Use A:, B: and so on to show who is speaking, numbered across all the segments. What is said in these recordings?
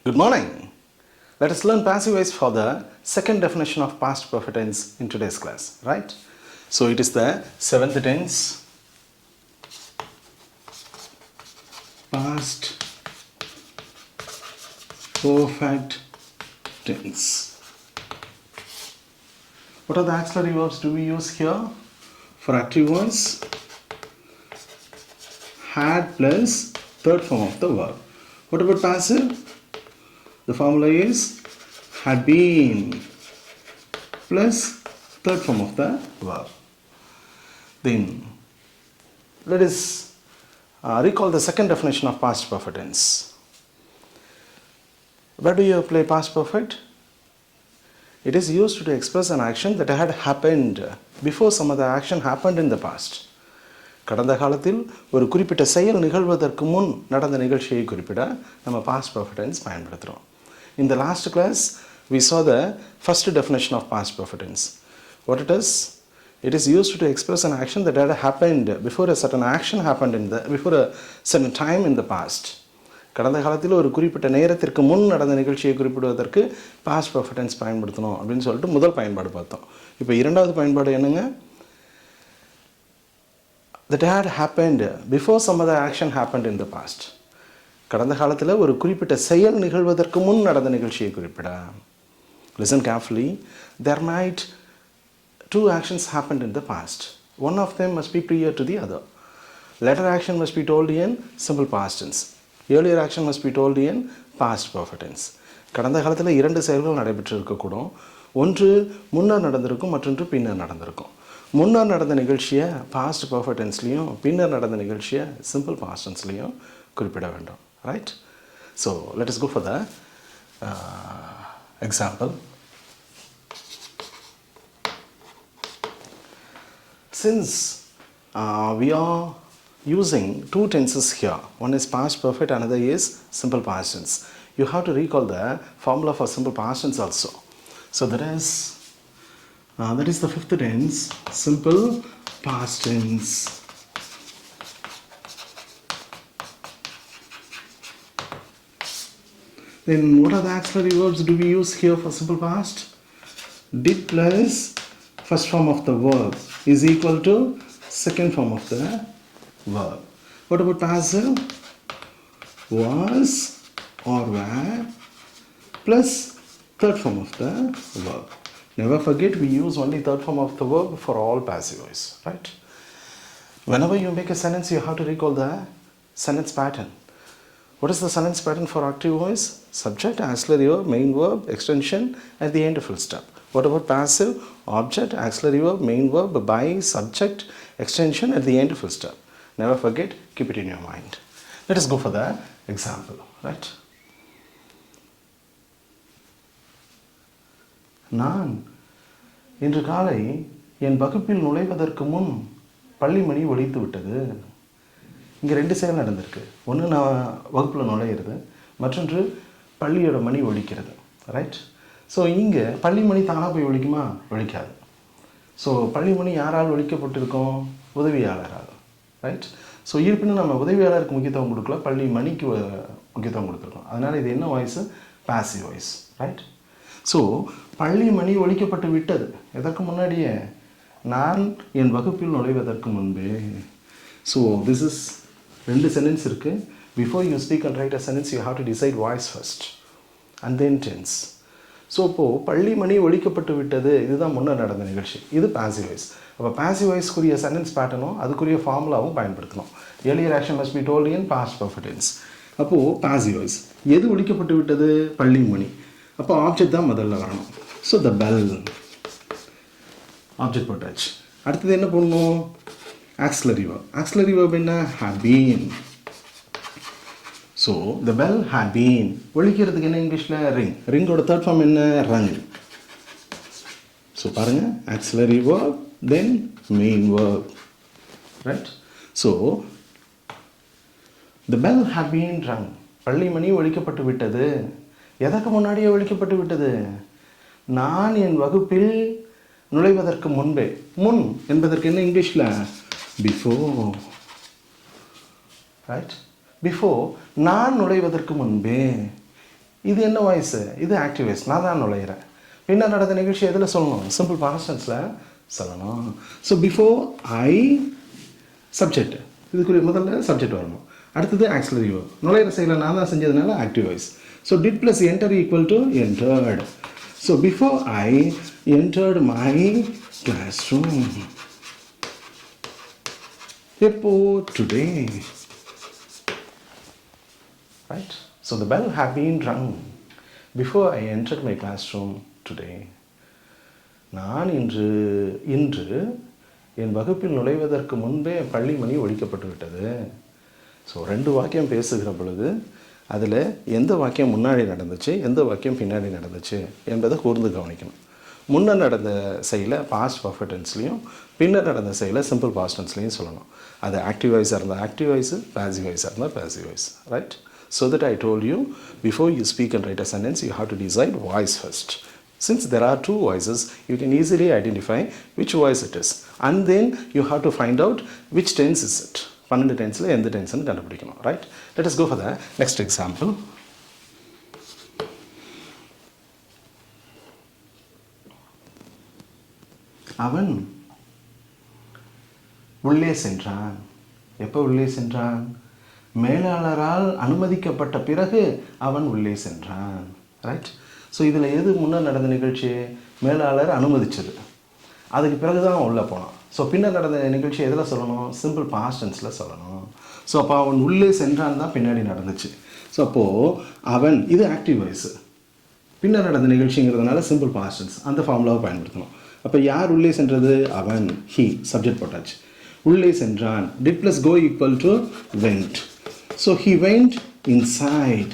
A: Good morning. Let us learn passive voice for the second definition of past perfect tense in today's class, right? So it is the seventh tense, past perfect tense. What are the auxiliary verbs do we use here? For active voice, had plus third form of the verb. What about passive? The formula is had been plus third form of the verb. Then let us recall the second definition of past perfect tense. Where do you apply past perfect? It is used to express an action that had happened before some other action happened in the past. கடந்த காலத்தில் ஒரு குறிப்பிட்ட செயல் நிகழ்வதற்கு முன் நடந்த நிகழ்ச்சியை குறிப்பிட நம்ம past perfect tense பயன்படுத்துகிறோம். In the last class, we saw the first definition of past perfect tense. What it is? It is used to express an action that had happened before a certain action happened before a certain time in the past. கடந்த காலத்தில் ஒரு குறிப்பிட்ட நேரத்திற்கு முன் நடந்த நிகழ்ச்சியை குறிப்பிடுவதற்கு past perfect tense பயன்படுத்தணும் அப்படின்னு சொல்லிட்டு முதல் பயன்பாடு பார்த்தோம். இப்போ இரண்டாவது பயன்பாடு என்னங்க? That had happened before some other action happened in the past. கடந்த காலத்தில் ஒரு குறிப்பிட்ட செயல் நிகழ்வதற்கு முன் நடந்த நிகழ்ச்சியை குறிப்பிட. Listen carefully. There might two actions happened in the past. One of them must be prior to the other. Later action must be told in simple past tense. Earlier action must be told in past perfect tense. கடந்த காலத்தில் இரண்டு செயல்கள் நடைபெற்று இருக்கக்கூடும். ஒன்று முன்னர் நடந்திருக்கும், மற்றொன்று பின்னர் நடந்திருக்கும். முன்னர் நடந்த நிகழ்ச்சியை past perfect tenseலையும் பின்னர் நடந்த நிகழ்ச்சியை simple past tenseலையும் குறிப்பிட வேண்டும். Right? So let us go for the example. Since we are using two tenses here, one is past perfect, another is simple past tense. You have to recall the formula for simple past tense also. So that is the fifth tense, simple past tense. Then what are the auxiliary verbs do we use here for simple past? Did plus first form of the verb is equal to second form of the verb. What about passive? Was or were plus third form of the verb. Never forget, we use only third form of the verb for all passive voice, right? Whenever you make a sentence, you have to recall the sentence pattern. What is the sentence pattern for active voice? Subject, auxiliary verb, main verb, extension, at the end full stop. What about passive? Object, auxiliary verb, main verb, by, subject, extension, at the end full stop. Never forget, keep it in your mind. Let us go for the example, right? நான் இன்று காலை என் வகுப்பில் நுழைவதற்கு முன் பள்ளி மணி ஒலித்து விட்டது. இங்கே ரெண்டு செயல் நடந்திருக்கு. ஒன்று நான் வகுப்பில் நுழையிறது, மற்றொன்று பள்ளியோட மணி ஒலிக்கிறது, ரைட்? ஸோ இங்கே பள்ளி மணி தானாக போய் ஒலிக்குமா? ஒலிக்காது. ஸோ பள்ளி மணி யாரால் ஒலிக்கப்பட்டிருக்கோம்? உதவியாளரால், ரைட்? ஸோ இருப்பினும் நம்ம உதவியாளருக்கு முக்கியத்துவம் கொடுக்கல, பள்ளி மணிக்கு முக்கியத்துவம் கொடுத்துருக்கோம். அதனால் இது என்ன voice? Passive voice, right? So பள்ளி மணி ஒலிக்கப்பட்டு விட்டது எதற்கு முன்னாடியே? நான் என் வகுப்பில் நுழைவதற்கு முன்பே. ஸோ திஸ் இஸ் ரெண்டு சென்டென்ஸ் இருக்குது. Before you speak and write a sentence you have to decide voice first and then tense. So இப்போது பள்ளி மணி ஒலிக்கப்பட்டு விட்டது, இதுதான் முன்னர் நடந்த நிகழ்ச்சி. இது பாசிவ் வாய்ஸ். அப்போ பாசிவ் வாய்ஸ்க்குரிய சென்டென்ஸ் பேட்டர்னும் அதுக்குரிய ஃபார்முலாவும் பயன்படுத்தணும். Earlier action must be told in past perfect tense. அப்போது பாசிவ் வாய்ஸ் எது ஒலிக்கப்பட்டு விட்டது? பள்ளி மணி. அப்போ ஆப்ஜெக்ட் தான் முதல்ல வரணும். ஸோ த பெல் ஆப்ஜெக்ட் போட்டாச்சு. அடுத்தது என்ன பண்ணணும்? Auxiliary verb. ஆக்ஸிலரி verb என்ன? had been. So the bell had been. ஒலிக்கிறதுக்கு என்ன இங்கிலீஷில்? ரிங். ரிங்கோட தேர்ட் ஃபார்ம் என்ன? ரங். ஸோ பாருங்கள், auxiliary verb then main verb, right? So the bell had been rung. பள்ளி மணி ஒலிக்கப்பட்டு விட்டது. எதற்கு முன்னாடியே ஒலிக்கப்பட்டு விட்டது? நான் என் வகுப்பில் நுழைவதற்கு முன்பே. முன் என்பதற்கு என்ன இங்கிலீஷில்? Before, right? பிஃபோர், நான் நுழைவதற்கு முன்பே. இது என்ன வாய்ஸு? இது ஆக்டிவ் வாய்ஸ். நான் தான் நுழையிறேன். பின்னர் நடந்த நிகழ்ச்சி எதில் சொல்லணும்? சிம்பிள் பாஸ்ட் டென்ஸில் சொல்லணும். ஸோ பிஃபோர் ஐ சப்ஜெக்ட், இதுக்குரிய முதல்ல சப்ஜெக்ட் வரணும். அடுத்தது ஆக்சிலரி வேர்ப். நுழையிற செயலை நான் தான் செஞ்சதுனால active voice. So did plus enter equal to entered. So before I entered my classroom. எப்போ? Today. Right? So the bell had been rung before I entered my classroom today. நான் இன்று என் வகுப்பில் நுழைவதற்கு முன்பே பள்ளி மணி ஒலிக்கப்பட்டு விட்டது. ஸோ 2 வாக்கியம் பேசுகிற பொழுது அதில் எந்த வாக்கியம் முன்னாடி நடந்துச்சு, எந்த வாக்கியம் பின்னாடி நடந்துச்சு என்பதை கூர்ந்து கவனிக்கணும். முன்னர் நடந்த செயலை பாஸ்ட் பர்ஃபெக்ட் டென்ஸ்லையும் பின்னர் நடந்த செயலை சிம்பிள் பாஸ்ட் டென்ஸ்லையும் சொல்லணும். அது ஆக்டிவ் வாய்ஸாக இருந்தால் ஆக்டிவ் வாய்ஸு, பாசிவ் வாய்ஸாக இருந்தால் passive voice. Right? So that I told you, before you speak and write a sentence, you have to decide voice first. Since there are 2 voices, you can easily identify which voice it is. And then you have to find out which tense is it. 12 tenseல எந்த டென்ஸ்னு கண்டுபிடிக்கணும். Right? Let us go for the next example. அவன் உள்ளே சென்றான். எப்போ உள்ளே சென்றான்? மேலாளரால் அனுமதிக்கப்பட்ட பிறகு அவன் உள்ளே சென்றான். ரைட்? ஸோ இதில் எது முன்னர் நடந்த நிகழ்ச்சி? மேலாளர் அனுமதிச்சது. அதுக்கு பிறகு தான் உள்ளே போனான். ஸோ பின்னர் நடந்த நிகழ்ச்சி எதில் சொல்லணும்? சிம்பிள் பாஸ்ட் டென்ஸில் சொல்லணும். ஸோ அப்போ அவன் உள்ளே சென்றான் தான் பின்னாடி நடந்துச்சு. ஸோ அப்போது அவன், இது ஆக்டிவ் வாய்ஸு. பின்னர் நடந்த நிகழ்ச்சிங்கிறதுனால சிம்பிள் பாஸ்ட் டென்ஸ் அந்த ஃபார்முலாவை பயன்படுத்தணும். அப்போ யார் உள்ளே சென்றது? அவன், ஹி, சப்ஜெக்ட் போட்டாச்சு. உள்ளே சென்றான், did plus go equal to went. So he went inside.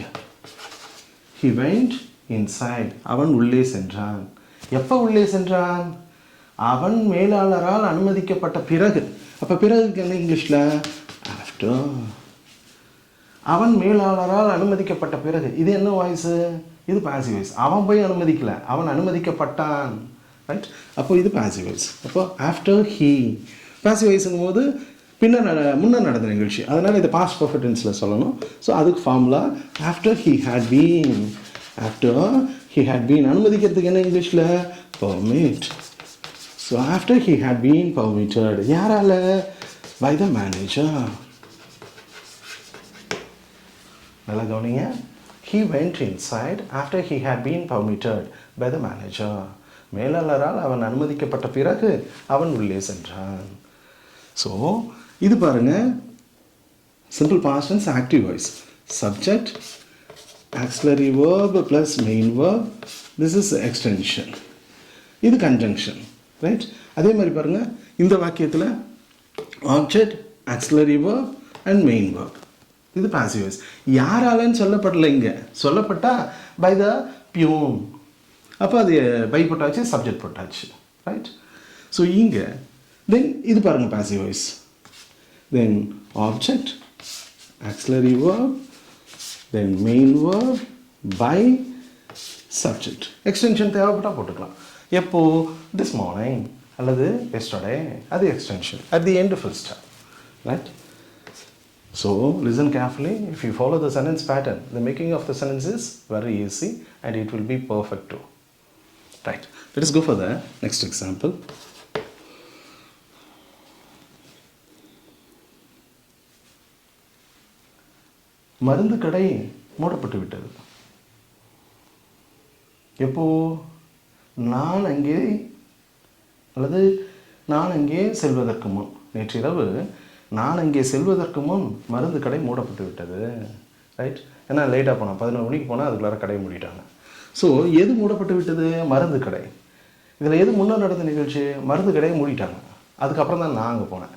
A: He went inside. அவன் உள்ளே சென்றான். எப்போ உள்ளே சென்றான்? அவன் மேலாளரால் அனுமதிக்கப்பட்ட பிறகு. அப்போ பிறகுக்கு என்ன இங்கிலீஷில்? ஆஃப்டர். அவன் மேலாளரால் அனுமதிக்கப்பட்ட பிறகு. இது என்ன வாய்ஸு? இது பாசிவ் வாய்ஸ். அவன் போய் அனுமதிக்கல, அவன் அனுமதிக்கப்பட்டான். ரைட்? அப்போ இது பாசிவ் வாய்ஸ். அப்போ ஆஃப்டர் ஹீ. பாசிவ் வாய்ஸுங்கும் போது முன்னர் நடந்த நிகழ்ச்சி, அதனால் இதை பாஸ்ட் பர்ஃபெக்ட் டென்ஸில் சொல்லணும். ஸோ அதுக்கு formula after he had been. After he had been அனுமதிக்கிறதுக்கு என்ன இங்கிலீஷில்? Permit. So after he had been permitted. யாரால? By the manager. நல்லா கவனிங்க. He went inside after he had been permitted by the manager. மேலாளரால் அவன் அனுமதிக்கப்பட்ட பிறகு அவன் உள்ளே சென்றான். ஸோ இது பாருங்க, simple past tense active voice. Subject, auxiliary verb plus main verb. This is extension. இது கன்ஜங்ஷன். ரைட்? அதே மாதிரி பாருங்க, இந்த வாக்கியத்தில் object, auxiliary verb and main verb. இது பாசிவ் வாய்ஸ். யாராலன்னு சொல்லப்படலை, இங்கே சொல்லப்பட்டா பை த பியூன். அப்போ அது பை போட்டாச்சு, சப்ஜெக்ட் போட்டாச்சு. ரைட்? ஸோ இங்கே தென் இது பாருங்கள் passive voice. Then object, auxiliary verb, then main verb, by, subject. Extension தேவைப்பட்டால் போட்டுக்கலாம். எப்போ? திஸ் மார்னிங் அல்லது எஸ்டர்டே, அது extension. At the end full stop. Right? So listen carefully. If you follow the sentence pattern, the making of the sentence is very easy and it will be perfect too. Right? Let us go for the next example. மருந்து கடை மூடப்பட்டு விட்டது. எப்போ? நான் அங்கே செல்வதற்கு முன். நேற்றிரவு நான் அங்கே செல்வதற்கு முன் மருந்து கடை மூடப்பட்டு விட்டது. ரைட்? ஏன்னா லேட்டாக போனோம், 11 மணிக்கு போனால் அதுக்குள்ளார கடை மூடிட்டாங்க. ஸோ எது மூடப்பட்டு விட்டது? மருந்து கடை. இதில் எது முன்னர் நடந்த நிகழ்ச்சி? மருந்து கடையை மூடிட்டாங்க. அதுக்கப்புறம் தான் நான் அங்கே போனேன்.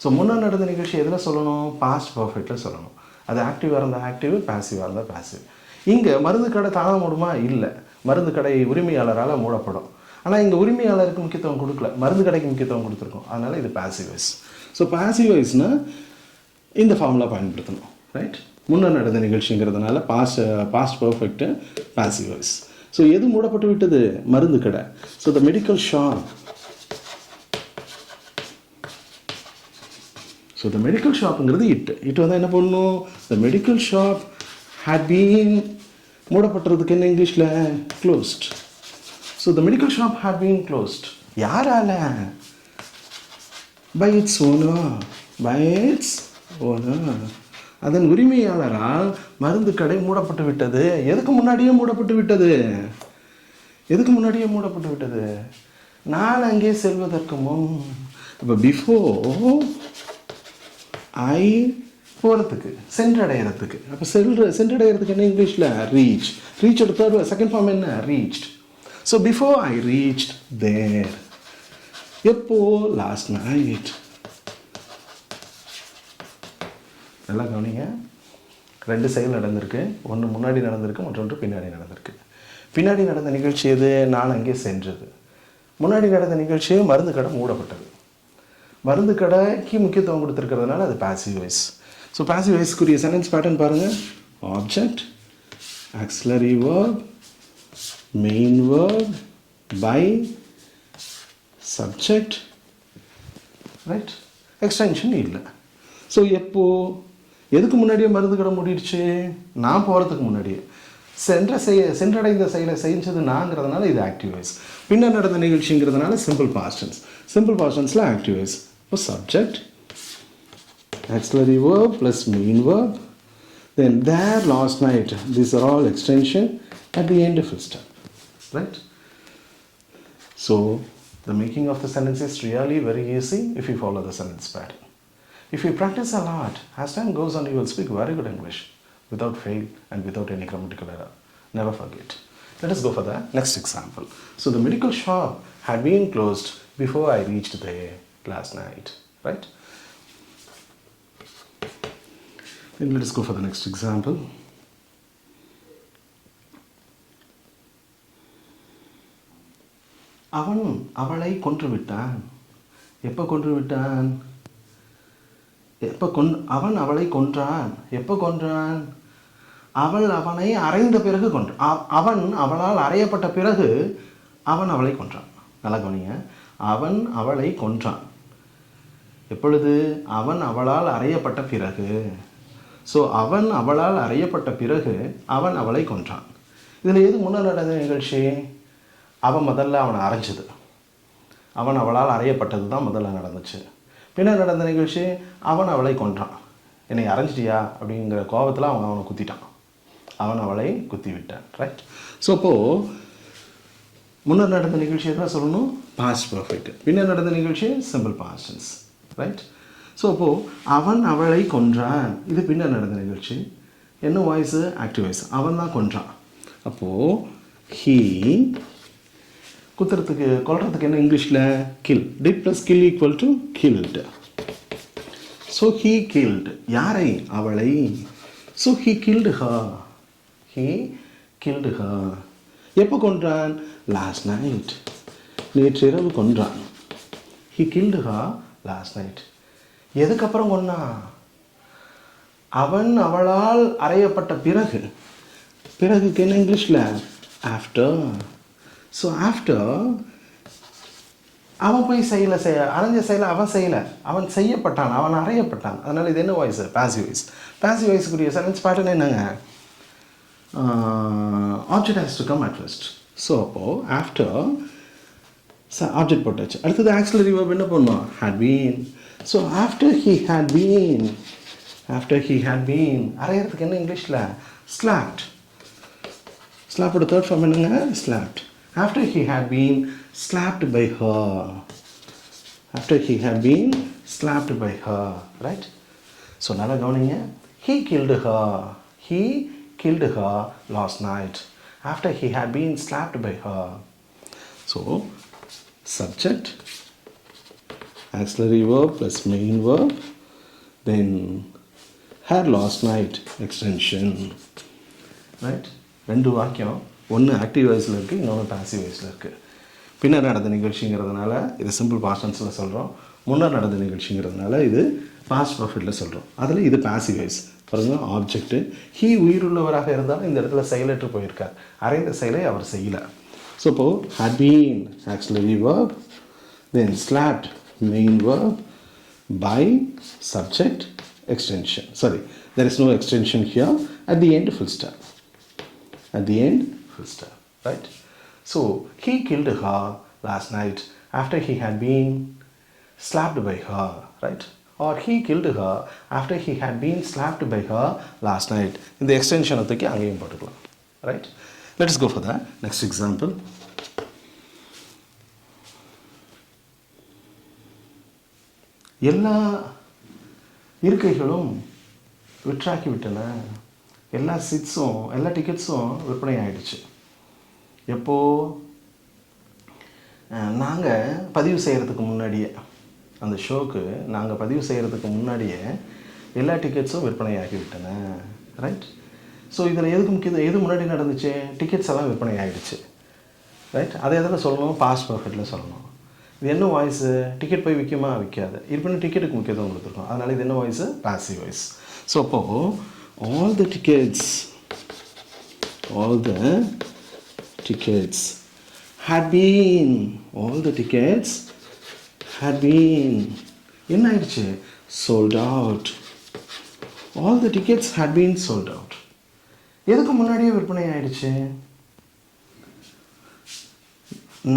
A: ஸோ முன்னர் நடந்த நிகழ்ச்சி எதில் சொல்லணும்? பாஸ்ட் பர்ஃபெக்டில் சொல்லணும். அது ஆக்டிவாக இருந்தால் ஆக்டிவ், பாசிவாக இருந்தால் பாசிவ். இங்கே மருந்து கடை தானாக மூடுமா? இல்லை, மருந்து கடை உரிமையாளரால் மூடப்படும். ஆனால் இங்கே உரிமையாளருக்கு முக்கியத்துவம் கொடுக்கல, மருந்து கடைக்கு முக்கியத்துவம் கொடுத்துருக்கோம். அதனால் இது பாசிவ் வாய்ஸ். ஸோ பாசிவ் வாய்ஸ்னால் இந்த ஃபார்முலா பயன்படுத்தணும். ரைட்? முன்னர் நடந்த நிகழ்ச்சிங்கிறதுனால past perfect passive voice. So எது மூடப்பட்டு விட்டது? மருந்து கடை. So the medical shop. So the medical ஷாப்புங்கிறது இட்டு வந்தால் என்ன பண்ணணும்? The medical shop had been மூடப்பட்டிருதுக்கு என்ன இங்கிலீஷில் closed. So the medical shop had been closed. யாரால? By its owner. By its owner. அதன் உரிமையாளரால் மருந்து கடை மூடப்பட்டு விட்டது. எதுக்கு முன்னாடியே மூடப்பட்டு விட்டது? எதுக்கு முன்னாடியே மூடப்பட்டு விட்டது? நான் அங்கே செல்வதற்கு முன். இப்போ பிஃபோர் ஐ போகிறதுக்கு, சென்றடைகிறதுக்கு. அப்போ சென்றடைகிறதுக்கு என்ன இங்கிலீஷில்? ரீச். ரீச்சோட தேர்ட் செகண்ட் ஃபார்ம் என்ன? Reached. So before I reached there. எப்போ? Last night. நல்லா கவனிங்க. ரெண்டு செயல் நடந்திருக்கு. ஒன்று முன்னாடி நடந்திருக்கு, மற்றொன்று பின்னாடி நடந்திருக்கு. பின்னாடி நடந்த நிகழ்ச்சி எது? நான் அங்கே சென்றது. முன்னாடி நடந்த நிகழ்ச்சி மருந்து கடை மூடப்பட்டது. மருந்து கடைக்கு முக்கியத்துவம் கொடுத்துருக்கிறதுனால அது பாசிவ் வாய்ஸ். ஸோ பாசிவ் வாய்ஸ்க்குரிய சென்டென்ஸ் பேட்டர்ன் பாருங்கள். Object, auxiliary verb, main verb, by, subject, right. Extension இல்லை. ஸோ எப்போ? எதுக்கு முன்னாடியே மருந்து கடை மூடிடுச்சு? நான் போகிறதுக்கு முன்னாடியே. சென்றடைந்த செயலை செஞ்சது நாங்கிறதுனால இது ஆக்டிவ் வாய்ஸ். பின்னர் நடந்த நிகழ்ச்சிங்கிறதுனால simple past tense. Simple past டென்ஸில் ஆக்டிவ் வாய்ஸ். இப்போ subject, auxiliary verb plus main verb, then there, last night. These are all extension at the end of a step, right? So the making of the sentence is really very easy if you follow the sentence pattern. If you practice a lot, as time goes on, you will speak very good English without fail and without any grammatical error. Never forget. Let us go for the next example. So the medical shop had been closed before I reached there last night, right? Then let us go for the next example. அவன் அவளை கொன்று விட்டான். எப்போ கொன்று விட்டான்? அவன் அவளை கொன்றான். எப்போ கொன்றான்? அவள் அவனை அறைந்த பிறகு கொன்றான். அவன் அவளால் அறையப்பட்ட பிறகு அவன் அவளை கொன்றான். நல்லா கவனிங்க. அவன் அவளை கொன்றான். எப்பொழுது? அவன் அவளால் அறையப்பட்ட பிறகு. ஸோ அவன் அவளால் அறையப்பட்ட பிறகு அவன் அவளை கொன்றான். இதில் எது முன்னர் நடந்த நிகழ்ச்சி? அவன் முதல்ல அவனை அரைஞ்சது. அவன் அவளால் அறையப்பட்டது தான் முதல்ல நடந்துச்சு. பின்னர் நடந்த நிகழ்ச்சி அவன் அவளை கொன்றான். என்னை அரைஞ்சிட்டியா அப்படிங்கிற கோபத்தில் அவனை குத்திட்டான். அவன் அவளை குத்தி விட்டான், ரைட்? ஸோ அப்போது முன்னர் நடந்த நிகழ்ச்சியை தான் சொல்லணும் பாஸ்ட் பர்ஃபெக்ட். பின்னர் நடந்த நிகழ்ச்சி simple past tense, right? So அப்போது அவன் அவளை கொன்றான். இது பின்னர் நடந்த நிகழ்ச்சி. என்ன வாய்ஸு? Active voice. அவன் தான் கொன்றான். அப்போது ஹீ கொல்றதுக்கு என்ன இங்கிலீஷில்? Kill. Did plus kill equal to killed. So he killed. யாரை? அவளை. So he killed her. He killed her. எப்போ கொன்றான்? Last night. நேற்றிரவு கொன்றான். He killed her last night. எதுக்கப்புறம் கொன்னான்? அவன் அவளால் அறையப்பட்ட பிறகு. பிறகுக்கு என்ன இங்கிலீஷில்? ஆஃப்டர். ஸோ ஆஃப்டர் அவன் போய் அரைஞ்ச செயலை அவன் செய்யலை, அவன் செய்யப்பட்டான், அவன் அறையப்பட்டான். அதனால் இது என்ன வாய்ஸ்? Passive voice. பாசிவ் வாய்ஸுக்குரிய சென்டென்ஸ் பேட்டர்ன் என்னங்க? Object has to come at first. So அப்போது ஆஃப்டர் ஆப்ஜெக்ட் போட்டாச்சு. அடுத்தது ஆக்சிலரி வெர்ப் என்ன பண்ணணும்? Had been. So after he had been. After he had been அறையிறதுக்கு என்ன இங்கிலீஷில்? ஸ்லாப்ட். ஸ்லாப்போட தேர்ட் ஃபார்ம் என்னங்க? Slapped. After he had been slapped by her. After he had been slapped by her, right? So நல்லா கவனிங்க. He killed her. He killed her last night. After he had been slapped by her. So subject, auxiliary verb plus main verb, then her last night extension, right? ரெண்டு வாக்கியம். ஒன்று active வாய்ஸில் இருக்குது, இன்னொன்று passive வாய்ஸில் இருக்குது. பின்னர் நடந்த நிகழ்ச்சிங்கிறதுனால இது சிம்பிள் பாஸ்ட் டென்ஸில் சொல்கிறோம். முன்னர் நடந்த நிகழ்ச்சிங்கிறதுனால இது பாஸ்ட் பர்ஃபெக்டில் சொல்கிறோம். அதில் இது பாசிவ் வாய்ஸ். பாருங்கள், ஆப்ஜெக்ட்டு ஹீ உயிருள்ளவராக இருந்தாலும் இந்த இடத்துல செயலற்று போயிருக்கார். அறைந்த செயலை அவர் செய்யலை. ஸோ இப்போது had been auxiliary verb, then slapped main verb, by subject extension. Sorry, there is no extension here. At the end full stop. At the end, full stop. Right? So, he killed her last night after he had been slapped by her. Right? Or he killed her after he had been slapped by her last night. In the extension of the அங்கேயும் போட்டுக்கலாம். Right? Let us go for that. Next example. எல்லா இருக்கைகளும் விற்றாக்கி விட்டன. எல்லா சீட்ஸும் எல்லா டிக்கெட்ஸும் விற்பனை ஆகிடுச்சு. எப்போது? நாங்கள் பதிவு செய்கிறதுக்கு முன்னாடியே, அந்த ஷோக்கு நாங்கள் பதிவு செய்கிறதுக்கு முன்னாடியே எல்லா டிக்கெட்ஸும் விற்பனை ஆகிவிட்டன. ரைட்? ஸோ இதில் எது முன்னாடி நடந்துச்சு? டிக்கெட்ஸ் எல்லாம் விற்பனை ஆகிடுச்சு. ரைட்? அதை எதில் சொல்லணும்? பாஸ்ட் பர்ஃபெக்டில் சொல்லணும். இது என்ன வாய்ஸு? டிக்கெட் போய் விற்குமா? விற்காது. இருப்பினும் டிக்கெட்டுக்கு முக்கியத்துவம் கொடுத்துருக்கோம். அதனால் இது என்ன வாய்ஸு? Passive voice. ஸோ அப்போது all the tickets had been என்ன ஆயிடுச்சு? sold out. All the tickets had been sold out. எதுக்கு முன்னாடியே விற்பனை ஆயிடுச்சு?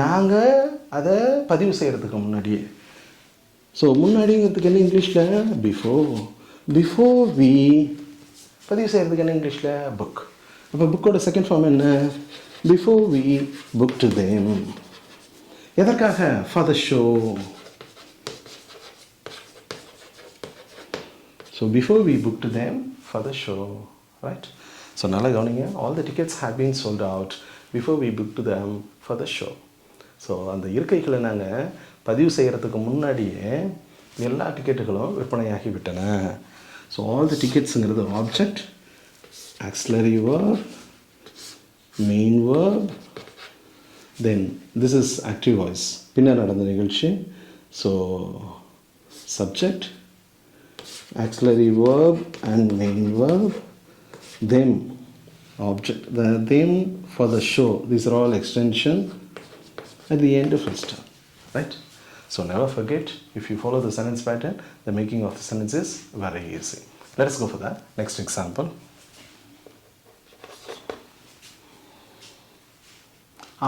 A: நாங்கள் அதை பதிவு செய்கிறதுக்கு முன்னாடியே. ஸோ முன்னாடிங்கிறதுக்கு என்ன இங்கிலீஷில்? Before we. பதிவு செய்கிறதுக்கு என்ன இங்கிலீஷில்? புக். அப்போ புக்கோட செகண்ட் ஃபார்ம் என்ன? Before we book to them. எதற்காக? For the show. So before we book to them for the show. Right? So நல்லா கவனிங்க. All the tickets had been sold out before we book to them for the show. So அந்த இருக்கைகளை நாங்கள் பதிவு செய்கிறதுக்கு முன்னாடியே எல்லா டிக்கெட்டுகளும் விற்பனையாகி விட்டன. ஸோ ஆல் தி டிக்கெட்ஸுங்கிறது object, auxiliary verb, main verb, then this is active voice, பின்னர் நடந்த நிகழ்ச்சி. So subject, auxiliary verb and main verb, them object, them for the show. These are all extension at the end of full stop. Right? So never forget, if you follow the sentence pattern, the making of the sentence is very easy. Let us go for that. Next example.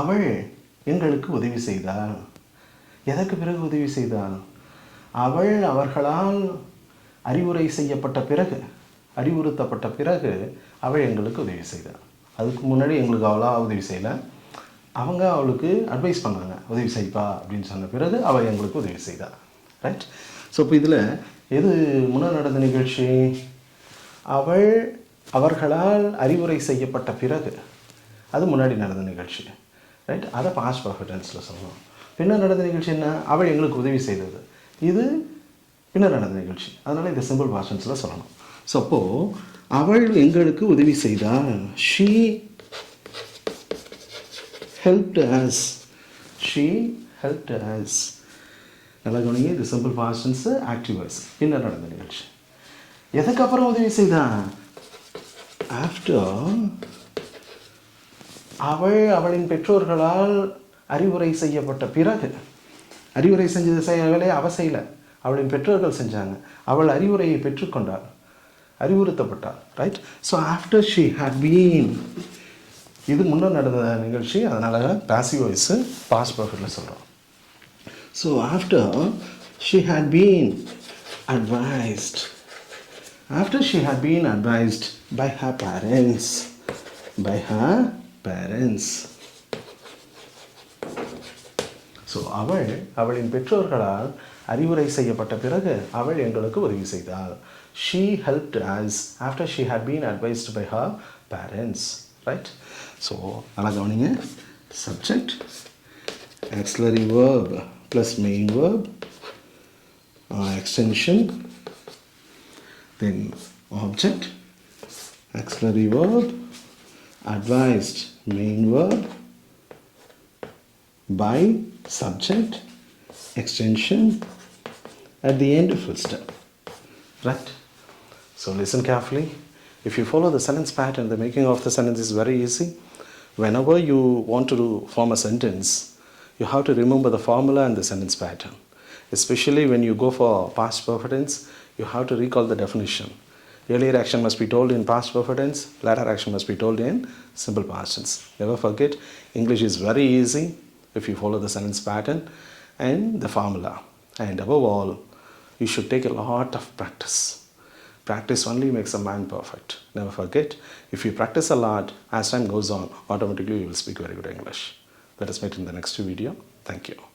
A: அவள் எங்களுக்கு உதவி செய்தாள். எதற்கு பிறகு உதவி செய்தாள்? அவள் அவர்களால் அறிவுறுத்தப்பட்ட பிறகு அவள் எங்களுக்கு உதவி செய்தாள். அதுக்கு முன்னாடி எங்களுக்கு அவளாக உதவி செய்யலை. அவங்க அவளுக்கு அட்வைஸ் பண்ணாங்க, உதவி செய்ப்பா அப்படின்னு சொன்ன பிறகு அவள் எங்களுக்கு உதவி செய்தாள். ரைட்? ஸோ இப்போ இதில் எது முன்னாடி நடந்த நிகழ்ச்சி? அவர்களால் அறிவுரை செய்யப்பட்ட பிறகு, அது முன்னாடி நடந்த நிகழ்ச்சி. ரைட்? அதை பாஸ்ட் பர்ஃபெக்ட் டென்ஸில் சொல்லணும். பின்னர் நடந்த நிகழ்ச்சி என்ன? அவள் எங்களுக்கு உதவி செய்தது. இது பின்னர் நடந்த நிகழ்ச்சி. அதனால் இந்த சிம்பிள் பாஸ்ட் டென்ஸில் சொல்லணும். ஸோ அப்போது அவள் எங்களுக்கு உதவி செய்தாள். She helped us. நல்லா கவனிங்க. இது simple past tense, active voice, பின்னர் நடந்த நிகழ்ச்சி. எதுக்கப்புறம் உதவி செய்தான்? ஆஃப்டர். அவளின் பெற்றோர்களால் அறிவுரை செய்யப்பட்ட பிறகு. அறிவுரை செஞ்சது வேலையை அவள் செய்யலை, அவளின் பெற்றோர்கள் செஞ்சாங்க. அவள் அறிவுரையை பெற்றுக்கொண்டாள், அறிவுறுத்தப்பட்டாள். Right? So after she had been, இது முன்னாடி நடந்த நிகழ்ச்சி. அதனால் பாசிவ் வாய்ஸு பாஸ்ட் பர்ஃபெக்டில் சொல்கிறோம். So after she had been advised. After she had been advised by her parents. So அவளின் பெற்றோர்களால் அறிவுரை செய்யப்பட்ட பிறகு அவள் எங்களுக்கு உதவி செய்தாள். She helped us after she had been advised by her parents. Right? So, நல்லா கவனிங்க. Subject, auxiliary verb plus main verb, extension, then object, auxiliary verb, advised, main verb, by, subject, extension, at the end full stop. Right? So listen carefully. If you follow the sentence pattern, the making of the sentence is very easy. Whenever you want to form a sentence, you have to remember the formula and the sentence pattern. Especially when you go for past perfect tense, you have to recall the definition. Earlier action must be told in past perfect tense. Later action must be told in simple past tense. Never forget, English is very easy if you follow the sentence pattern and the formula. And above all, you should take a lot of practice. Practice only makes a man perfect. Never forget, if you practice a lot, as time goes on, automatically you will speak very good English. Let us meet in the next video. Thank you.